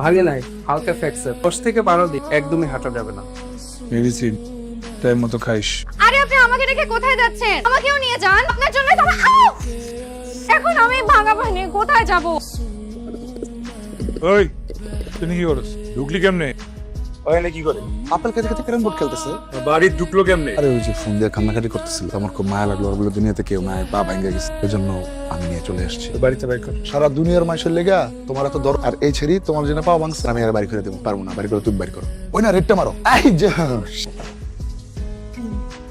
ভাগে নাই, হালকা ফ্র্যাকচার, 10 থেকে 12 দিন একদমই হাঁটা যাবে না। মেডিসিন টাইম মতো খাইস। আরে আপনি আমাকে রেখে কোথায় যাচ্ছেন? আমাকেও নিয়ে যান, আপনার জন্য তো এখন আমি ভাঙা ভাঙে কোথায় যাব? ওই তুই কি করছ? ঢুকলি কেমনে? ওখানে কি করে আপেল খেতে খেতে ক্যারাম বোর্ড খেলতেছে। বাড়ি ঢুকলো কেমনে? আরে ওই যে ফোন দিয়ে কান্নাকাটি করতেছিল, আমার খুব মায়া লাগলো। ওগুলো দুনিয়াতে কেউ নাই, পা ভাঙ্গে গেছে, ওই জন্য আমি নিয়ে চলে আসছি। বাড়িতে বাই কর। সারা দুনিয়ার মানুষের লেগা তোমার এত দরকার, আর এই ছেড়ি তোমার জন্য পাওয়া ভাঙছে। আমি আর বাড়ি করে দেবো পারবো না, বাড়ি করে তুমি বাড়ি করো। ওই না রেটটা মারো। এই যে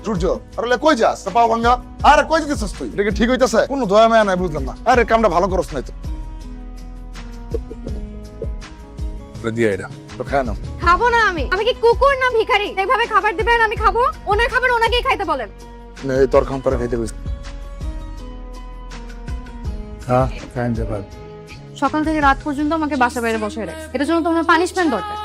সূর্য, আরে কই যাস? পাওয়া ভাঙ্গা। আরে কই যেতেছিস তুই? এটা কি ঠিক হইতাছে? কোনো দয়া মায়া নাই, বুঝলাম না। আরে কামটা ভালো করছ নাই তো। দিয়ে এটা তো খায় নাও। খাবো না আমি কি কুকুর না ভিখারি? এইভাবে খাবার দিবেন আমি খাবো? ওনার খাবার ওনাকেই খাইতে বলেন। এই তোর খাম তোরা খাইতে কইছ। হ্যাঁ খাইন যা ভাই। সকাল থেকে রাত পর্যন্ত আমাকে বাসা বাইরে বসায় রাখে, এটার জন্য তোমার পানিশমেন্ট দরকার।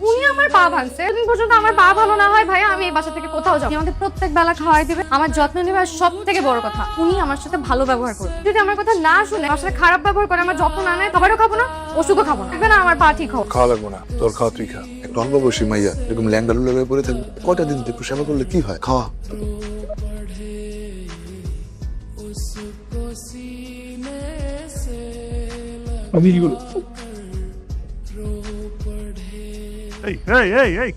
উনি আমার পা ভাঙছে, এতদিন পর্যন্ত আমার পা ভালো না হয় ভাইয়া আমি এই বাসা থেকে কোথাও যাবো। আমাকে প্রত্যেক বেলা খাওয়াই দিবে, আমার যত্ন নেবে, আর সব থেকে বড় কথা উনি আমার সাথে ভালো ব্যবহার করবে। যদি আমার কথা না শুনে আমার সাথে খারাপ ব্যবহার করে, আমার যত্ন না নেয়, খাবারও খাবো না, ওষুধও খাবো না, দেখবে না আমার পা ঠিক হোক। খাওয়া লাগবো না, তোর খাওয়া তুই খা। একটু অল্প বয়সী মাইয়া এরকম ল্যাঙ্গা লুলা হয়ে পড়ে থাকবে, কয়টা দিন একটু সেবা করলে কি হয়? খাওয়া। আমি কি করব? এই এই এই এই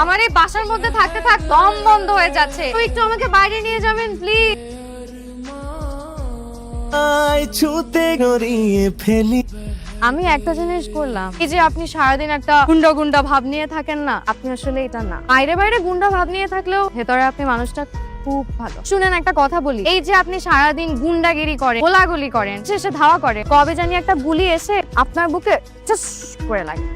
আমার এই বাসার মধ্যে থাকতে থাক দম বন্ধ হয়ে যাচ্ছে, তো একটু আমাকে বাইরে নিয়ে যাবেন প্লিজ। ছুতে গড়িয়ে ফেলি। আমি একটা জিনিস করলাম, এই যে আপনি সারাদিন একটা গুন্ডা গুন্ডা ভাব নিয়ে থাকেন না, আপনি আসলে এটা না। বাইরে বাইরে গুন্ডা ভাব নিয়ে থাকলেও ভেতরে আপনি মানুষটা খুব ভালো। শুনেন একটা কথা বলি, এই যে আপনি সারাদিন গুন্ডাগিরি করেন, গোলাগুলি করেন, শেষে ধাওয়া করে, কবে জানি একটা গুলি এসে আপনার বুকে চাস করে লাগে।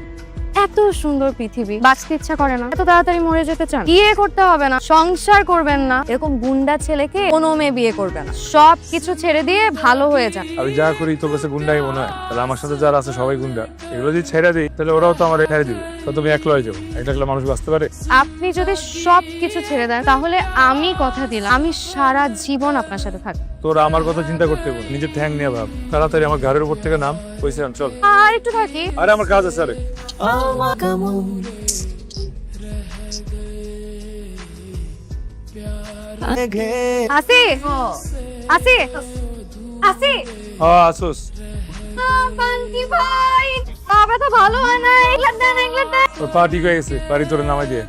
এত সুন্দর পৃথিবী, বাঁচতে ইচ্ছা করে না? এত তাড়াতাড়ি মরে যেতে চান? বিয়ে করতে হবে না, সংসার করবেন না, এরকম গুন্ডা ছেলেকে কোনো মেয়ে বিয়ে করবে না। সব কিছু ছেড়ে দিয়ে ভালো হয়ে যান। আমি যা করি তোর কাছে গুন্ডাই মনে হয়? তাহলে আমার সাথে যারা আছে সবাই গুন্ডা। এগুলো যদি ছেড়ে দিই তাহলে ওরাও তো আমার ছেড়ে দিবে, তো তুমি একলা হয়ে যাবো। একলা মানুষ বাঁচতে পারে? আপনি যদি সব কিছু ছেড়ে দেন তাহলে আমি কথা দিলাম আমি সারা জীবন আপনার সাথে থাকবো। তোর আমার কথা চিন্তা করতে হবে, নিজের ঠ্যাং নিয়ে ভাব। তাড়াতাড়ি আমার ঘরের উপর থেকে নাম, কইছে চল। আর একটু থাকি। আরে আমার কাজ আছে। আরে আমার কেমন আসি আসি আসি হ্যাঁ আসুস। বান্টি ভাই, তবে তো ভালো হয় না। এগুলা দেন, এগুলা দেন। তোর পা ঠিক হয়ে গেছে, বাড়ি তোরে নামাই দিয়ে।